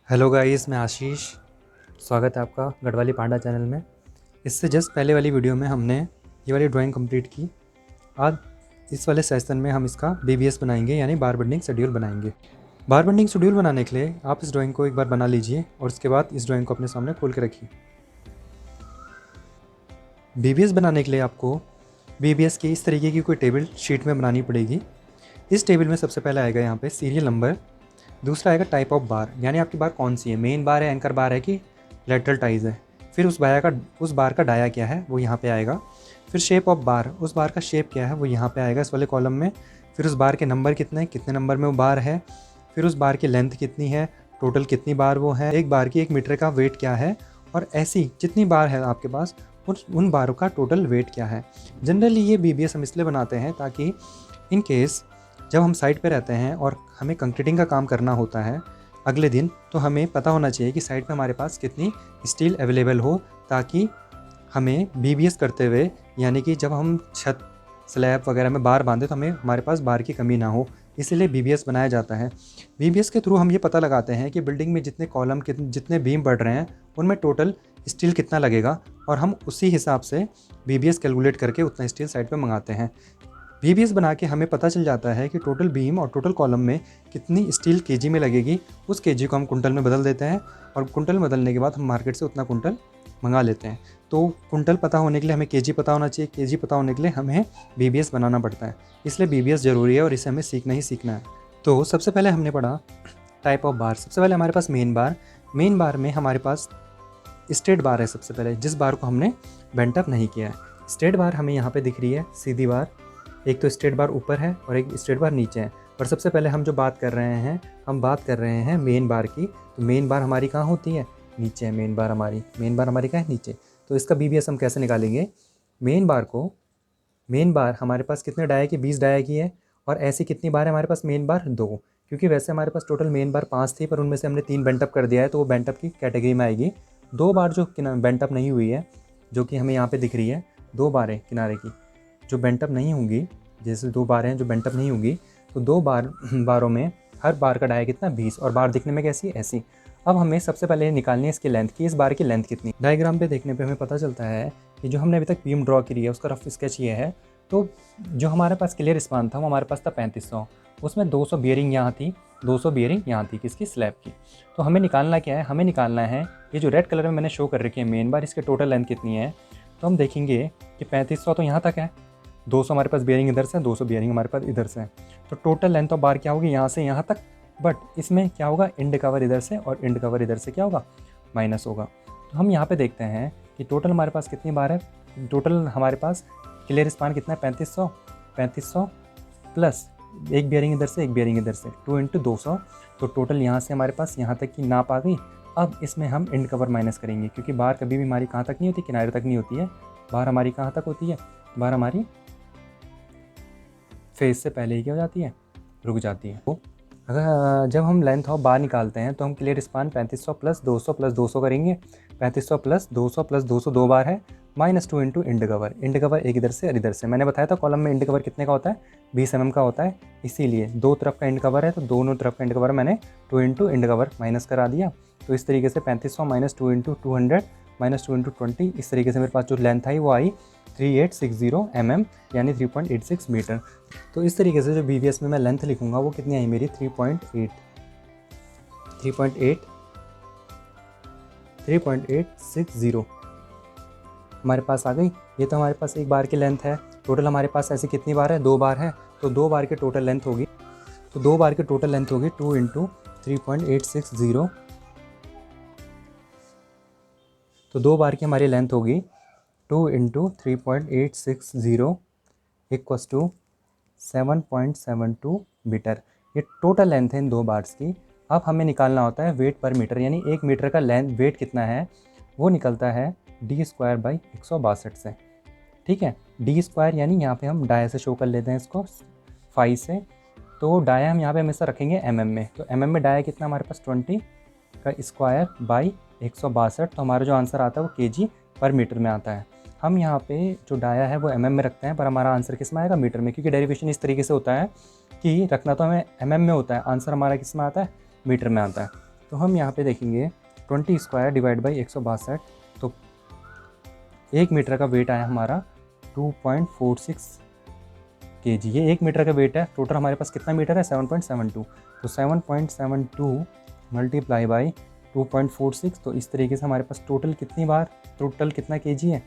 Hello guys, मैं आशीष। स्वागत है आपका गढ़वाली पांडा चैनल में। इससे जस्ट पहले वाली वीडियो में हमने ये वाली ड्राइंग कंप्लीट की। आज इस वाले सेशन में हम इसका बीबीएस बनाएंगे, यानी बार बेंडिंग शेड्यूल बनाएंगे। बार बेंडिंग शेड्यूल बनाने के लिए आप इस ड्राइंग को एक बार बना लीजिए और उसके बाद इस ड्राइंग को अपने सामने खोल के रखिए। बीबीएस बनाने के लिए आपको बीबीएस की इस तरीके की कोई टेबल शीट में बनानी पड़ेगी। इस टेबल में सबसे पहले आएगा यहाँ पे सीरियल नंबर, दूसरा आएगा टाइप ऑफ बार, यानी आपकी बार कौन सी है, मेन बार है, एंकर बार है कि लेटरल टाइज है। फिर उस बार का डाया क्या है वो यहाँ पे आएगा। फिर शेप ऑफ बार, उस बार का शेप क्या है वो यहाँ पे आएगा इस वाले कॉलम में। फिर उस बार के नंबर कितने नंबर में वो बार है। फिर उस बार की लेंथ कितनी है, टोटल कितनी बार वो है, एक बार की 1 मीटर का वेट क्या है, और ऐसी जितनी बार है आपके पास उन बारों का टोटल वेट क्या है। जनरली ये बीबीएस हम इसलिए बनाते हैं ताकि इन केस जब हम साइट पे रहते हैं और हमें कंक्रीटिंग का काम करना होता है अगले दिन, तो हमें पता होना चाहिए कि साइट पे हमारे पास कितनी स्टील अवेलेबल हो, ताकि हमें बीबीएस करते हुए, यानी कि जब हम छत स्लैब वगैरह में बार बांधे तो हमारे पास बार की कमी ना हो, इसलिए बीबीएस बनाया जाता है। बीबीएस के थ्रू हम ये पता लगाते हैं कि बिल्डिंग में जितने कॉलम जितने बीम बढ़ रहे हैं उनमें टोटल स्टील कितना लगेगा, और हम उसी हिसाब से बीबीएस कैलकुलेट करके उतना स्टील साइट पे मंगाते हैं। बीबीएस बना के हमें पता चल जाता है कि टोटल बीम और टोटल कॉलम में कितनी स्टील केजी में लगेगी। उस केजी को हम कुंटल में बदल देते हैं, और कुंटल में बदलने के बाद हम मार्केट से उतना कुंटल मंगा लेते हैं। तो कुंटल पता होने के लिए हमें केजी पता होना चाहिए, केजी पता होने के लिए हमें बीबीएस बनाना पड़ता है। इसलिए बीबीएस ज़रूरी है और इसे हमें सीखना ही सीखना है। तो सबसे पहले हमने पढ़ा टाइप ऑफ बार। सबसे पहले हमारे पास मेन बार में हमारे पास स्ट्रेट बार है। सबसे पहले जिस बार को हमने बेंट अप नहीं किया है, स्ट्रेट बार हमें यहाँ पे दिख रही है, सीधी बार। एक तो स्ट्रेट बार ऊपर है और एक स्ट्रेट बार नीचे है। और सबसे पहले हम जो बात कर रहे हैं, हम बात कर रहे हैं मेन बार की। तो मेन बार हमारी कहाँ होती है? नीचे है मेन बार हमारी कहाँ है? नीचे। तो इसका बीबीएस हम कैसे निकालेंगे? मेन बार हमारे पास कितने डाया की? 20 डाया की है। और ऐसी कितनी बार है हमारे पास मेन बार? 2। क्योंकि वैसे हमारे पास टोटल मेन बार 5 थी, पर उनमें से हमने 3 बेंटअप कर दिया है, तो वो बेंटअप की कैटेगरी में आएगी। 2 बार जो बेंटअप नहीं हुई है, जो कि हमें यहाँ पे दिख रही है, 2 बारें किनारे की जो बेंटअप नहीं होंगी, जैसे 2 बार हैं जो बेंटअप नहीं होंगी, तो 2 बारों में हर बार का डाया कितना? 20। और बार दिखने में कैसी? ऐसी। अब हमें सबसे पहले निकालनी है इसकी लेंथ की, इस बार की लेंथ कितनी। डायग्राम पे देखने पे हमें पता चलता है कि जो हमने अभी तक बीम ड्रॉ करी है उसका रफ स्केच ये है। तो जो हमारे पास क्लियर स्पान था वो हमारे पास था 3500। उसमें 200 बियरिंग यहाँ थी, 200 बियरिंग यहाँ थी, किसकी? स्लैब की। तो हमें निकालना क्या है? हमें निकालना है ये जो रेड कलर में मैंने शो कर रखी है मेन बार, इसके टोटल लेंथ कितनी है। तो हम देखेंगे कि 3500 तो यहाँ तक है, 200 हमारे पास बियरिंग इधर से, 200 बियरिंग हमारे पास इधर से। तो टोटल लेंथ ऑफ बार क्या होगी? यहाँ से यहाँ तक। बट इसमें क्या होगा? इंड कवर इधर से और इंड कवर इधर से क्या होगा? माइनस होगा। तो हम यहाँ पे देखते हैं कि टोटल हमारे पास कितनी बार है। टोटल हमारे पास क्लियर स्पान कितना है? 3500 प्लस एक बियरिंग इधर से, एक बियरिंग इधर से, 2 × 200। तो टोटल यहाँ से हमारे पास यहाँ तक की नाप आ गई। अब इसमें हम इंड कवर माइनस करेंगे, क्योंकि बार कभी भी हमारी कहाँ तक नहीं होती? किनारे तक नहीं होती है। बार हमारी कहाँ तक होती है? बार हमारी फेस से पहले ही क्या हो जाती है? रुक जाती है। तो अगर जब हम लेंथ ऑफ बार निकालते हैं तो हम क्लियर स्पान 3500 प्लस 200 करेंगे। 3500 प्लस 200 2 बार है, -2 × इंड कवर। इंड कवर एक इधर से और इधर से। मैंने बताया था कॉलम में इंड कवर कितने का होता है? 20 mm का होता है। इसीलिए 2 तरफ का इंड कवर है, तो दोनों तरफ का इंड कवर मैंने 2 × इंड कवर माइनस करा दिया। तो इस तरीके से 3500 - 2 × 200 -2 × 20, इस तरीके से मेरे पास जो लेंथ आई वो आई 3860 mm, यानी 3.86 मीटर। तो इस तरीके से जो बीबीएस में मैं लेंथ लिखूंगा वो कितनी आई मेरी? 3.860 हमारे पास आ गई। ये तो हमारे पास एक बार की लेंथ है। टोटल हमारे पास ऐसी कितनी बार है? 2 बार है। तो 2 बार की टोटल लेंथ होगी 2 × 3.860। तो 2 बार की हमारी लेंथ होगी 2 × 3.860 इक्वस टू 7.72 मीटर। ये टोटल लेंथ है इन 2 बार्स की। अब हमें निकालना होता है वेट पर मीटर, यानी 1 मीटर का लेंथ वेट कितना है वो निकलता है d²/162 से। ठीक है, d² यानी यहाँ पे हम डाया से शो कर लेते हैं इसको 5 से। तो डाया हम यहाँ पे हमेशा रखेंगे mm में। तो mm में डाया कितना हमारे पास? 20 का स्क्वायर बाई 162। तो हमारा जो आंसर आता है वो केजी पर मीटर में आता है। हम यहाँ पे जो डाया है वो mm में रखते हैं, पर हमारा आंसर किस में आएगा? मीटर में, क्योंकि डेरिवेशन इस तरीके से होता है कि रखना तो हमें mm में होता है, आंसर हमारा किस में आता है? मीटर में आता है। तो हम यहाँ पे देखेंगे 20 स्क्वायर डिवाइड बाई 162, तो 1 मीटर का वेट आया हमारा 2.46 kg। ये 1 मीटर का वेट है। टोटल हमारे पास कितना मीटर है 7.72, तो 7.72 मल्टीप्लाई बाई 2.46, तो इस तरीके से हमारे पास टोटल कितना kg है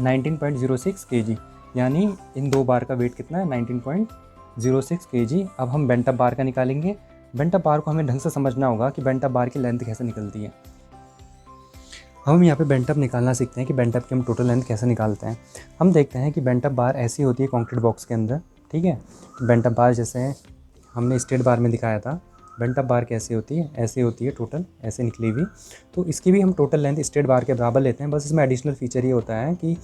19.06 kg, यानी इन 2 बार का वेट कितना है 19.06 kg। अब हम बेंट अप बार का निकालेंगे। बेंट अप बार को हमें ढंग से समझना होगा कि बेंट अप बार की लेंथ कैसे निकलती है। हम यहाँ पे बेंट अप निकालना सीखते हैं कि बेंट अप की हम टोटल लेंथ कैसे निकालते हैं। हम देखते हैं कि बेंट अप बार ऐसी होती है कंक्रीट बॉक्स के अंदर, ठीक है। बेंट अप बार जैसे हमने स्ट्रेट बार में दिखाया था, बेंट अप बार कैसे होती है, ऐसे होती है टोटल, ऐसे निकली हुई। तो इसकी भी हम टोटल लेंथ स्ट्रेट बार के बराबर लेते हैं। बस इसमें एडिशनल फीचर ये होता है कि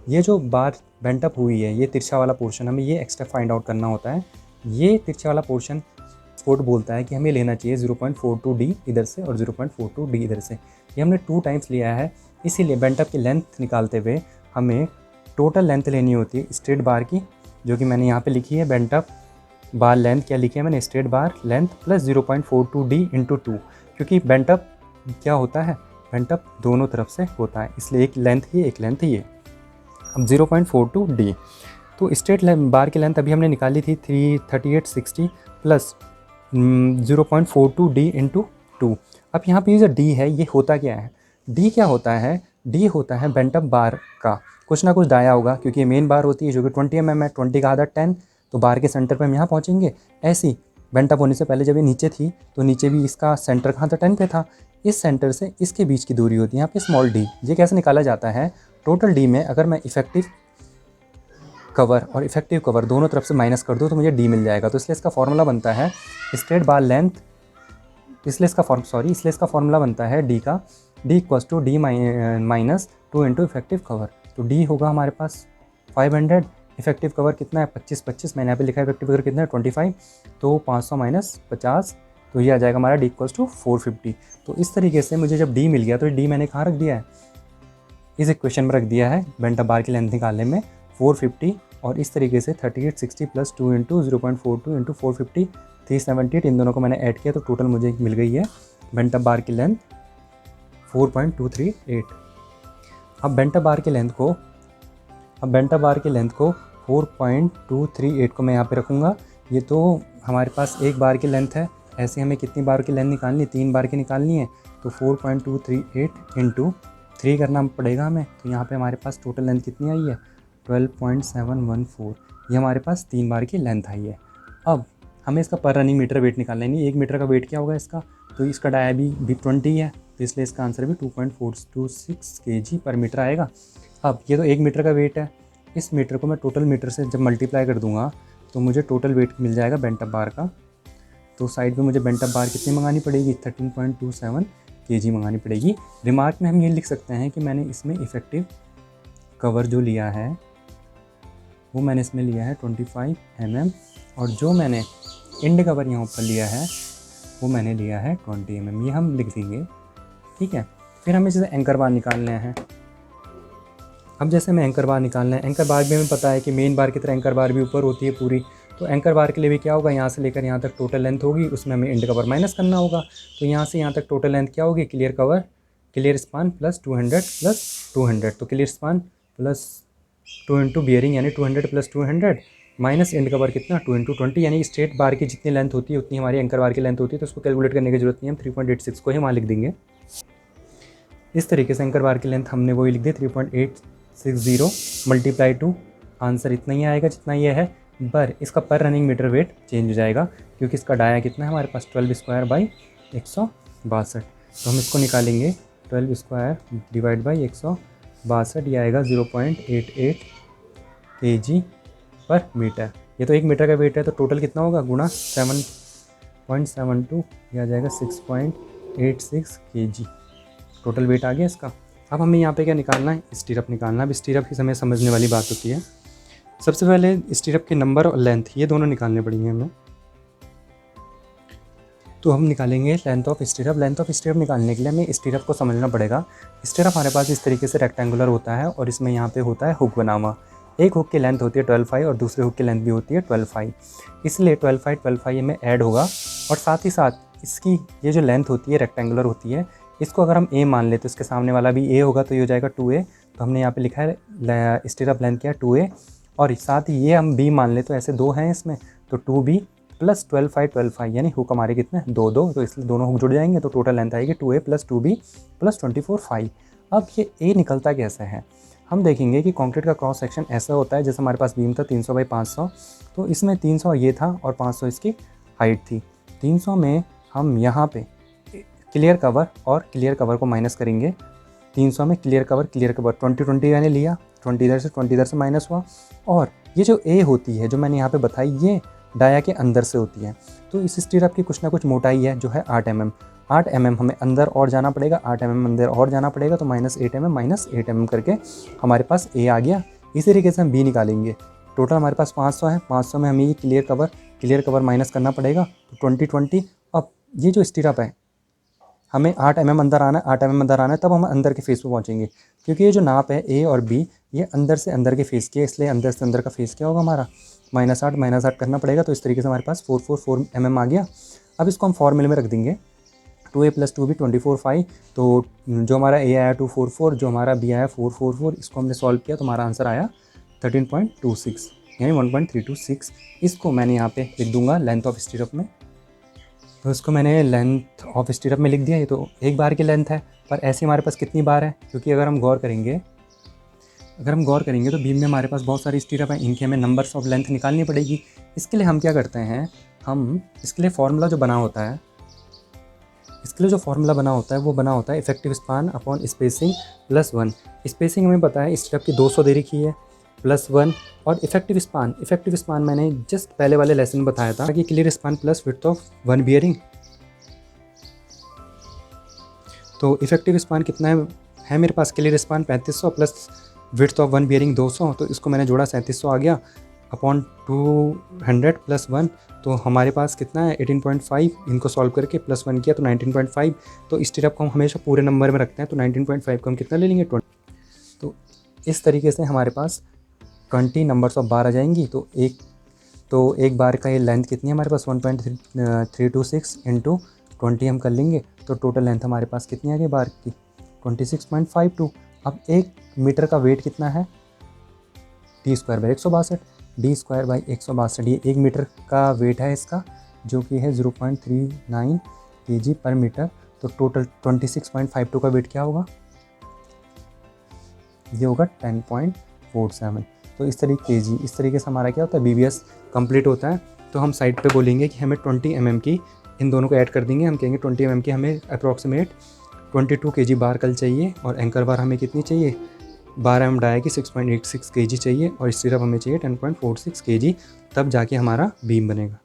ये जो बार बेंट अप हुई है, ये तिरछा वाला पोर्शन, हमें ये एक्स्ट्रा फाइंड आउट करना होता है। ये तिरछा वाला पोर्शन कोड बोलता है कि हमें लेना चाहिए 0.42D इधर से और 0.42D इधर से। ये हमने 2 टाइम्स लिया है, इसीलिए बेंट अप की लेंथ निकालते हुए हमें टोटल लेंथ लेनी होती है स्ट्रेट बार की, जो कि मैंने यहाँ पे लिखी है। बेंट अप बार लेंथ क्या लिखी है मैंने, स्ट्रेट बार लेंथ प्लस 0.42D इंटू 2, क्योंकि बेंट अप क्या होता है, बेंट अप दोनों तरफ से होता है, इसलिए एक लेंथ ही एक लेंथ ही है। अब 0.42D, तो स्ट्रेट बार की लेंथ अभी हमने निकाली थी 33860 प्लस 0.42D इंटू 2। अब यहाँ पे जो D है ये होता क्या है, D क्या होता है, D होता है बेंट अप बार का कुछ ना कुछ दाया होगा, क्योंकि ये मेन बार होती है जो कि 20 mm है, 20 का आधा 10, तो बार के सेंटर पे हम यहाँ पहुँचेंगे। ऐसी बेंट अप होने से पहले जब ये नीचे थी तो नीचे भी इसका सेंटर कहाँ था, 10 पे था। इस सेंटर से इसके बीच की दूरी होती है यहाँ पे स्मॉल d। ये कैसे निकाला जाता है, टोटल D में अगर मैं इफेक्टिव कवर और इफेक्टिव कवर दोनों तरफ से माइनस कर दूँ तो मुझे D मिल जाएगा। तो इसलिए इसका फॉर्मूला बनता है स्ट्रेट बार लेंथ, इसलिए इसका फॉर्मूला बनता है D का, D equals to D minus 2 into effective cover. तो D होगा हमारे पास 500, इफेक्टिव कवर कितना है 25, मैंने यहाँ पे लिखा है इफेक्टिव कवर कितना है 25, तो 500 माइनस 50, तो ये आ जाएगा हमारा D इक्वल्स टू 450। तो इस तरीके से मुझे जब D मिल गया तो D मैंने कहाँ रख दिया है, इस इक्वेशन में रख दिया है बेंट अप बार की लेंथ निकालने में 450, और इस तरीके से 3860 प्लस 2 इंटू 0.42 इंटू 450 378, इन दोनों को मैंने ऐड किया तो टोटल मुझे मिल गई है बेंट अप बार की लेंथ 4.238। अब बेंट अप बार की लेंथ को 4.238 को मैं यहाँ पे रखूँगा। ये तो हमारे पास एक बार की लेंथ है, ऐसे हमें कितनी बार की लेंथ निकालनी है, 3 बार की निकालनी है, तो 4.238 इंटू 3 करना पड़ेगा हमें। तो यहाँ पे हमारे पास टोटल लेंथ कितनी आई है 12.714, ये हमारे पास 3 बार की लेंथ आई है। अब हमें इसका पर रनिंग मीटर वेट निकालना है। नहीं, 1 मीटर का वेट क्या होगा इसका, तो इसका डाया भी 20 है, तो इसलिए इसका आंसर भी 2.426 kg पर मीटर आएगा। अब ये तो 1 मीटर का वेट है, इस मीटर को मैं टोटल मीटर से जब मल्टीप्लाई कर दूंगा तो मुझे टोटल वेट मिल जाएगा बेंट अप बार का। तो साइड में मुझे बेंट अप बार कितनी मंगानी पड़ेगी 13.27 kg मंगानी पड़ेगी। रिमार्क में हम ये लिख सकते हैं कि मैंने इसमें इफेक्टिव कवर जो लिया है वो मैंने इसमें लिया है 25 mm, और जो मैंने एंड कवर यहाँ ऊपर लिया है वो मैंने लिया है 20 mm, ये हम लिख देंगे, ठीक है। फिर हमें जैसे एंकर बार निकालने हैं। अब जैसे हमें एंकर बार निकालना है, एंकर बार भी हमें पता है कि मेन बार की तरह एंकर बार भी ऊपर होती है पूरी, तो एंकर बार के लिए भी क्या होगा, यहाँ से लेकर यहाँ तक टोटल लेंथ होगी, उसमें हमें एंड कवर माइनस करना होगा। तो यहाँ से यहाँ तक टोटल लेंथ क्या होगी, क्लियर स्पान प्लस 200 प्लस 200, तो clear span plus 2 into bearing यानी 200 प्लस 200 माइनस एंड कवर कितना 2 इंटू 20, यानी स्ट्रेट बार की जितनी लेंथ होती है उतनी हमारी एंकर बार की लेंथ होती है। तो उसको कैलकुलेट करने की जरूरत नहीं है, हम 3.86 को ही वहाँ लिख देंगे। इस तरीके से एंकर बार की लेंथ हमने वही लिख दी 3.860 मल्टीप्लाई टू, आंसर इतना ही आएगा जितना ये है, पर इसका पर रनिंग मीटर वेट चेंज हो जाएगा क्योंकि इसका डाया कितना है हमारे पास 12 स्क्वायर बाई 162। तो हम इसको निकालेंगे 12 स्क्वायर डिवाइड बाई 162, ये आएगा 0.88 kg पर मीटर। ये तो 1 मीटर का वेट है, तो टोटल कितना होगा गुणा 7.72, ये आ जाएगा 6.86 kg टोटल वेट आ गया इसका। अब हमें यहाँ पे क्या निकालना है, स्टीरअप निकालना है। अब स्टीरअप की समय समझने वाली बात होती है। सबसे पहले स्टीरअप के नंबर और लेंथ ये दोनों निकालने पड़ेंगे हमें। तो हम निकालेंगे लेंथ ऑफ स्टीरअप। लेंथ ऑफ स्टीरअप निकालने के लिए हमें स्टीरअप को समझना पड़ेगा। स्टीरअप हमारे पास इस तरीके से रेक्टेंगुलर होता है और इसमें यहाँ पे होता है हुक बना हुआ। एक हुक की लेंथ होती है 12.5 और दूसरे हुक की लेंथ भी होती है 12.5, इसलिए 12.5 में ऐड होगा और साथ ही साथ इसकी ये जो लेंथ होती है रेक्टेंगुलर होती है, इसको अगर हम ए मान ले तो इसके सामने वाला भी ए होगा, तो ये हो जाएगा 2a। तो हमने यहाँ पे लिखा है स्टिरअप लेंथ क्या है 2a, और साथ ही ये हम b मान ले तो ऐसे दो हैं इसमें, तो 2b प्लस 12 यानी हुक हमारे कितने 2 तो इसलिए दोनों हुक जुड़ जाएंगे, तो टोटल लेंथ आएगी 2a प्लस 2b प्लस 24 अब ये a निकलता कैसे है, हम देखेंगे कि कंक्रीट का क्रॉस सेक्शन ऐसा होता है, जैसे हमारे पास बीम था 300 बाई 500, तो इसमें 300 ये था और 500 इसकी हाइट थी। 300 में हम यहाँ पे क्लियर कवर और क्लियर कवर को माइनस करेंगे। 300 में क्लियर कवर 20 मैंने लिया, 20 इधर से माइनस हुआ, और ये जो ए होती है जो मैंने यहाँ पे बताई, ये डाया के अंदर से होती है। तो इस स्टीरअप की कुछ ना कुछ मोटाई है जो है 8 mm। 8 mm हमें अंदर और जाना पड़ेगा, 8 mm अंदर और जाना पड़ेगा, तो -8 mm करके हमारे पास ए आ गया। इसी तरीके से हम बी निकालेंगे। टोटल हमारे पास 500 है, 500 में हमें ये क्लियर कवर माइनस करना पड़ेगा, तो 20। अब ये जो स्टीरअप है हमें 8 mm अंदर आना है, 8 mm अंदर आना है, तब हम अंदर के फेस पे पहुँचेंगे, क्योंकि ये जो नाप है ए और बी ये अंदर से अंदर के फेस की है, इसलिए अंदर से अंदर का फेस क्या होगा हमारा -8 करना पड़ेगा। तो इस तरीके से हमारे पास 444 mm आ गया। अब इसको हम फॉर्मूले में रख देंगे, 2a + 2b 24 तो जो हमारा a आया 244, जो हमारा b आया 444, इसको हमने सॉल्व किया तो हमारा आंसर आया 13.26 यानी 1.326। इसको मैंने यहाँ पे लिख दूंगा लेंथ ऑफ स्टीरअप में, तो इसको मैंने लेंथ ऑफ स्टीरअप में लिख दिया। ये तो एक बार की लेंथ है, पर ऐसी हमारे पास कितनी बार है, क्योंकि अगर हम गौर करेंगे तो बीम में हमारे पास बहुत सारी स्टीरअप हैं, इनकी हमें नंबर्स ऑफ लेंथ निकालनी पड़ेगी। इसके लिए हम क्या करते हैं, हम इसके लिए फार्मूला जो बना होता है, वो बना होता है effective span upon spacing +1। Spacing हमें पता है स्टीरअप की 200 दे रखी है +1, और इफेक्टिव स्पान मैंने जस्ट पहले वाले लेसन में बताया था कि clear span plus width of one bearing. तो इफेक्टिव स्पान कितना है मेरे पास, clear span 3500 plus width of one bearing 200, तो इसको मैंने जोड़ा 3700 आ गया अपॉन 200 + 1, तो हमारे पास कितना है 18.5। इनको सॉल्व करके +1 किया तो 19.5। तो स्टीरअप को हम हमेशा पूरे नंबर में रखते हैं, तो 19.5 को हम कितना ले लेंगे 20। तो इस तरीके से हमारे पास 20 नंबर्स ऑफ बार आ जाएंगी। तो एक बार का ये लेंथ कितनी है हमारे पास 1.326 × 20 हम कर लेंगे, तो टोटल लेंथ हमारे पास कितनी आ गई बार की 26.52। अब 1 मीटर का वेट कितना है d² / 162, ये 1 मीटर का वेट है इसका, जो कि है 0.39 kg/मीटर। तो टोटल 26.52 का वेट क्या होगा, ये होगा 10.47। तो इस तरीके से हमारा क्या होता है BBS कंप्लीट होता है। तो हम साइड पे बोलेंगे कि हमें 20 mm की, इन दोनों को ऐड कर देंगे, हम कहेंगे 20 mm की हमें अप्रॉक्सीमेट 22 kg बार कल चाहिए, और एंकर बार हमें कितनी चाहिए 12 mm डाया की 6.86 kg चाहिए, और स्टीरअप हमें चाहिए 10.46 kg, तब जाके हमारा बीम बनेगा।